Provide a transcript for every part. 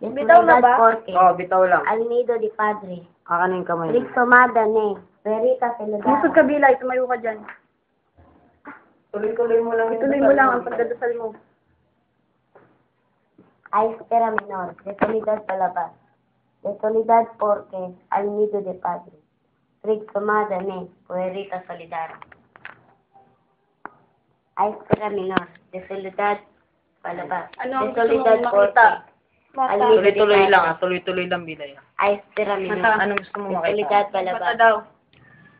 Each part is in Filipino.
Bitaw na ba? Porque, Oh, bitaw lang. al nido di padre. Kakanin kamay. Rigsomada ne. Verita Musod Celedara. kabila, tumayo ka dyan. Tuloy-tuloy mo lang. Ituloy mo lang ang pagdadasal mo. A espera menor. De solidad palabas. De solidad porque al nido de padre. Rigsomada ne. Verita Solidara. A espera menor. De solidad palabas. Ano ang De gusto solidad mong porque makita? al nido de Tuloy-tuloy lang, padre. tuloy-tuloy lang bilay. A espera menor. Anong gusto mo De makita? solidad Mata palabas. daw.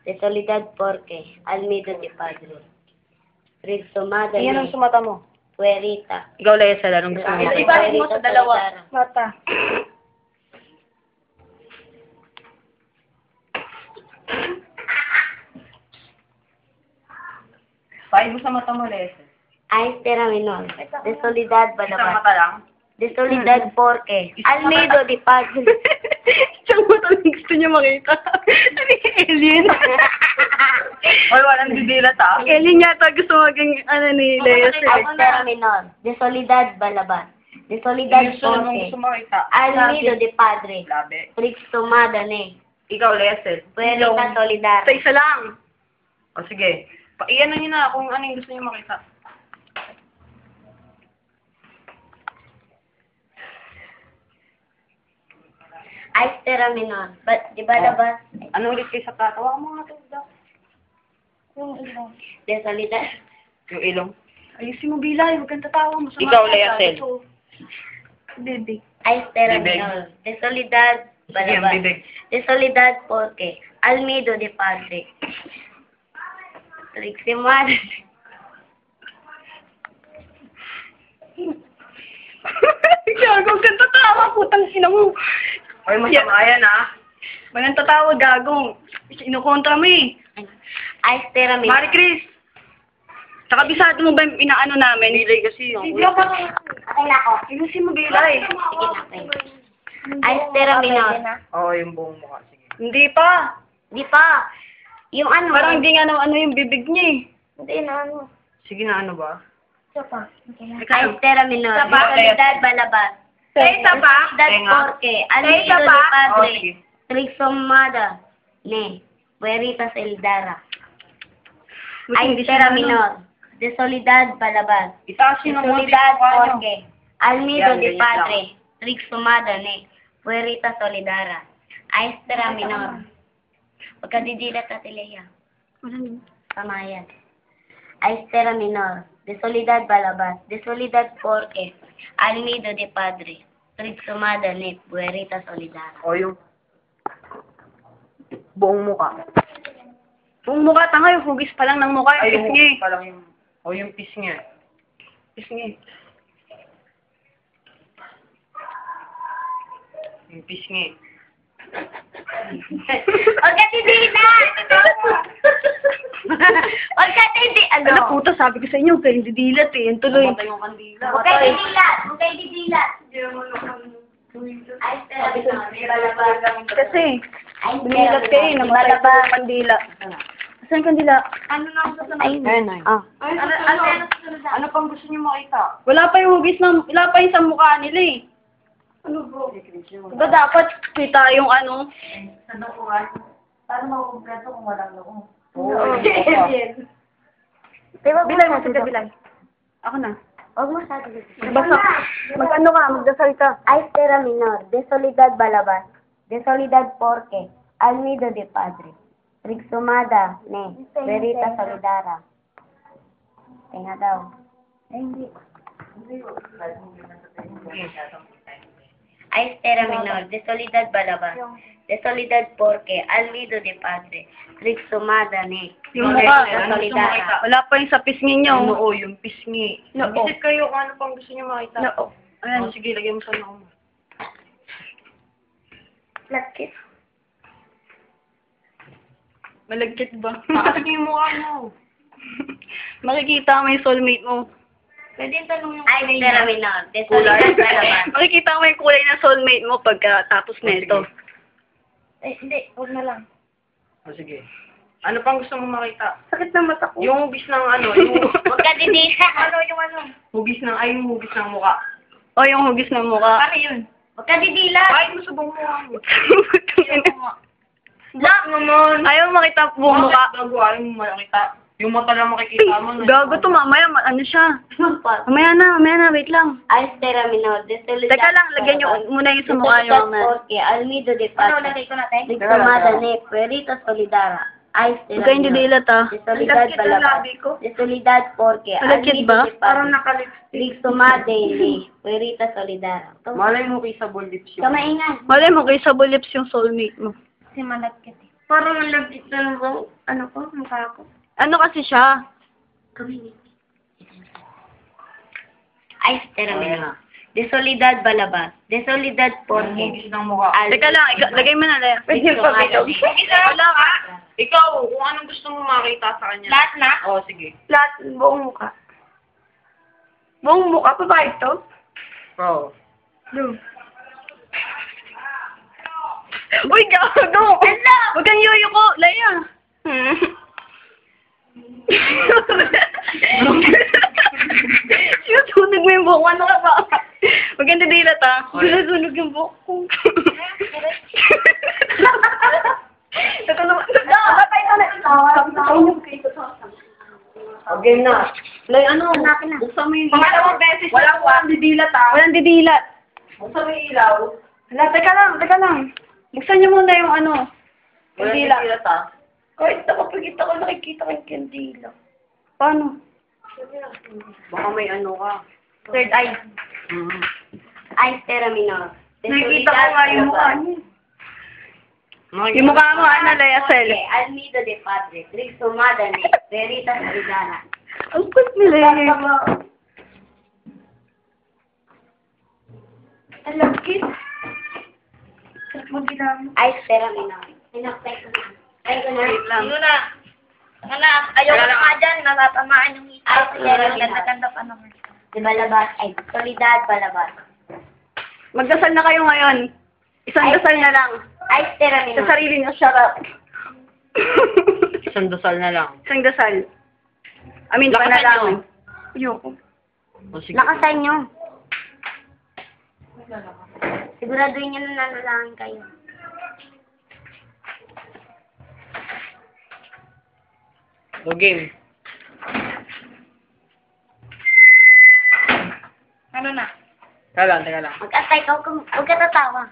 De solidad porque al nido de padre. Rigsomada Iyan ang ne. sumata mo. Puerita. Ikaw, Lesa, anong gusto mo Ito, makita? ibalik mo sa dalawa. Mata. Pahay mo sa mata mo, Lesa. A espera menor. De solidad Isang palabas. mata lang? De solidad porque al nido de padre. Siyang mata lang gusto niya makita. Ano yung alien? Oy, walang didilat ah. Alien yata gusto maging ano ni Lea. A espera menor. De solidad balabas. De solidad Gusto mo porque gusto makita? al nido de padre. Labi. Rigsomada ne. Ikaw, Lesa. Puerita solidar. Sa isa lang. O sige. Iyan nyo na kung ano yung gusto nyo makita. A espera menor. De balabas. Ano ulit kayo sa plato? Hawakan mo nga ito daw. De solidad. Yung ilong. Ayusin mo bilay, huwag kang tatawa mo. Ikaw, Lea Cel. Bebe. A espera Bibig. menor. De solidad Sige, ang balabas. bibig. De solidad porque al nido de padre. Rigsomada. Gago, huwag kang tatawa, putang ina mo. Oy, masama yan ah. Huwag kang tatawa, gagong. Inukontra mo eh. A espera menor. Mari Chris. Sa kabisado mo ba yung inaano namin? Bilay kasi yung Hindi ako. Okay na ako. Ayusin mo bilay. Sige na, okay. A espera menor. Oo, yung buong mukha. Sige. Hindi pa. Di pa. Yung ano. Parang hindi nga ano yung bibig niya eh. Hindi na ano. Sige na, ano ba? A espera menor. De solidad balabas. Isa pa? Solidad Tenga. porque al Isa nido de pa? Oo, padre. sige. Rigsomada ne. Puerita Celedara. Buti A hindi espera siya ano. menor. De solidad balabas. Itaas De yun ang konti solidad yung mukha nyo. porque al nido Yan, de ganyan padre. Rigsomada ne. Puerita Solidara. A espera menor. Huwag ka didilat at Leia. Tama yan. A espera menor. De solidad balabas. De solidad porque al nido de padre. Rigsomada ne. Puerita Solidara. O yung buong mukha. Kung mukha tanga yung hugis pa lang ng mukha Ay, yung yung pisngi. parang yung... O yung pisngi. Pisngi. Yung pisngi. Huwag ka didilat! Huwag ka didilat. Ano Ano? puta, sabi ko sa inyo, kayo didilat eh. Yung tuloy. Namatay yung kandila. Huwag ka didilat. Huwag ka didilat. A espera menor. De balabas. Kasi, A espera dumilat kayo eh, menor. De namatay po balabas. yung kandila. Saan yung kandila? Ano na ang susunod? Ayun. Ah. Ano pang gusto nyo makita? Wala pa yung hugis ng, wala pa yung sa mukha nila eh. Ano bro? Diba dapat kita yung ano? Sa looban. Paano makukumpleto kung walang loob? Oo. Diba, bilay mo, sige, bilay. Ako na. Huwag mo sa atin. Basta, mag-ano ka, magdasal ka. A espera menor. De solidad balabas. De solidad porque al nido de padre. Rigsomada ne. Verita Solidara. Tenga daw. Hindi. A espera menor. De solidad balabas. De solidad porque al nido de padre. Rigsomada ne. Yung Verita mukha, ano gusto Solidara. makita? Wala pa yung sa pisngi niyo. Oo, yung pisngi. No. Isip kayo kung ano pang gusto nyo makita. No. Ayan, sige, lagyan mo sa noo mo. Lakit. Malagkit ba? Nakasig yung mukha mo. Makikita mo yung soulmate mo. Pwede tanong yung a espera menor. De Kulay. solidad balabas. Makikita mo yung kulay ng soulmate mo pagkatapos nito. Hindi. Huwag na lang. O sige. Ano pang gusto mo makita? Sakit ng mata ko. Yung hugis ng ano, yung Huwag ka didilat. Ano yung ano? hugis ng, ay yung hugis ng mukha. O yung hugis ng mukha. Paano yun? Huwag ka didilat. Ay, masubong mo ako. Black naman. Ayaw makita po Bakit mukha. gago? Ayaw mo makita. Yung mata lang makikita mo. Gago to mamaya, ano siya? Mamaya na, wait lang. Aistera minor. Desolidad. Teka lang, lagyan nyo muna yung sa mukha nyo. Porque Almido de Paz. Ano, lagay ko natin? Diplomada ne Puerita Solidara. Aistera Huwag kayong didilat ah. Desolidad balabas. Desolidad porque Malagkit Almido ba? de Paz. Diplomada ne Puerita Solidara. Malay mo kay Sabol Lips yun. Kamaingan. Malay mo, kay Sabo Lips yung soulmate mo. Kasi malagkit eh. Parang malagkit na lang ano ko, mukha ko. Ano kasi siya? Kamaingan. Aistera minor. Desolidad balabas. Desolidad porque Hugis ng mukha. Teka lang, lagay mo na lang. Wala ka. Ikaw, kung anong gusto mo makita sa kanya. Lahat na? Oo, sige. Lahat, buong mukha. Buong mukha, pa ba ito? Oo. Uy, gago! Huwag kang yuyuko, Laya. Sinusunog mo yung buhok ko, ano ka ba? Huwag kang didilat ah. Sinusunog yung buhok ko. Patay ka na ito. Okay na. Lay, ano? Hanapin na. Buksan mo yung Pangalawang beses. Walang didilat ah. Walang didilat. Buksan mo yung ilaw. Hala, teka lang. Buksan niyo muna yung ano. Walang Kandila. didilat ah. Kahit nakapagkita ko, nakikita ko yung kandila. Paano? Baka may ano ka. Third eye. Aistera minor. Nakikita ko nga yung mukha niya. Makikita Yung mukha mo, ano, Lea Cel? Okay, Almido de Padre. Diplomada ne Puerita Solidara. Ang quick nila eh. Alam, kid. Aistera minor. Pinakpay ko na. Ay, ko na. Wait lang. Yun na. Anak, ayaw ko na nga dyan. Natatamaan yung isa. Aistera minor. Ganda pa naman. Di balabas. Ay, solidad balabas. Magdasal na kayo ngayon. Isang dasal na lang. Aistera Sa minor. sarili niyo, shut up. Isang dasal na lang. Isang dasal. Lakasan panalangin. niyo. Ayoko. O sige. Lakasan nyo. Siguraduhin nyo na nanalangin kayo. O game. Ano na? Teka lang. Mag-atay ka. Huwag ka tatawa.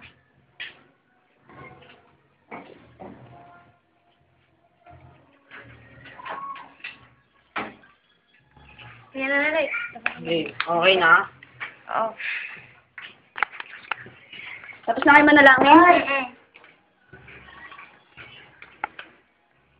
Yan na rin. Okay. Okay na. Oo. Tapos na kayo manalangin?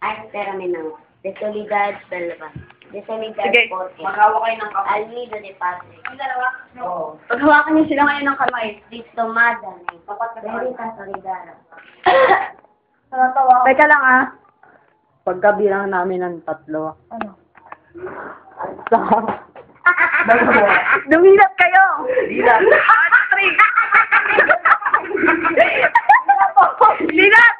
Aistera minor. Desolidad balabas. Desolidad Sige. porque. Maghawa kayo ng kapal. Almido de Padre. Ang dalawa? Oo. Paghawakan niyo sila ngayon ng kamay. Diplomada ne Puerita Solidara. Teka lang ah. Pagkabilang namin ng 3. Ano? Dumilat kayo! Dilat! Dilat!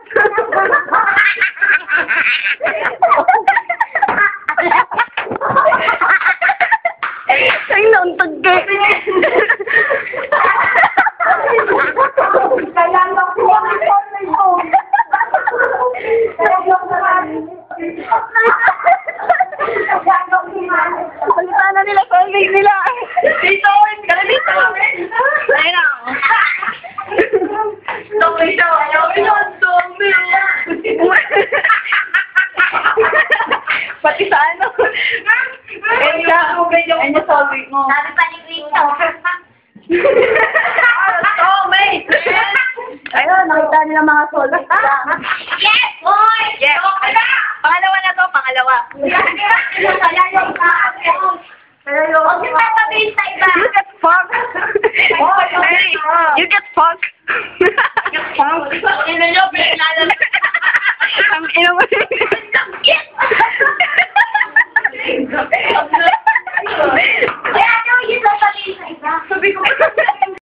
Ay, nauntag ka. Kaya lang po ang online ko. Salita na nila, soulmate nila. Dito, kaya dito. Ayun na. Soulmate siya. Ayun, soulmate. Pati sa ano. Ayun na, ayun yung soulmate mo. Sabi pa ni Cristo. Soulmate! Ayun, nakita nila mga soulmate nila. Yes, boy! Yes. Pangalawa na to, pangalawa. Huwag niyo pa sabihin sa iba. You get fucked. Hey, you get fucked. Ina niyo, pinilala na. Ang ina mo. Kaya ano yung sasabihin sa iba? Sabi ko,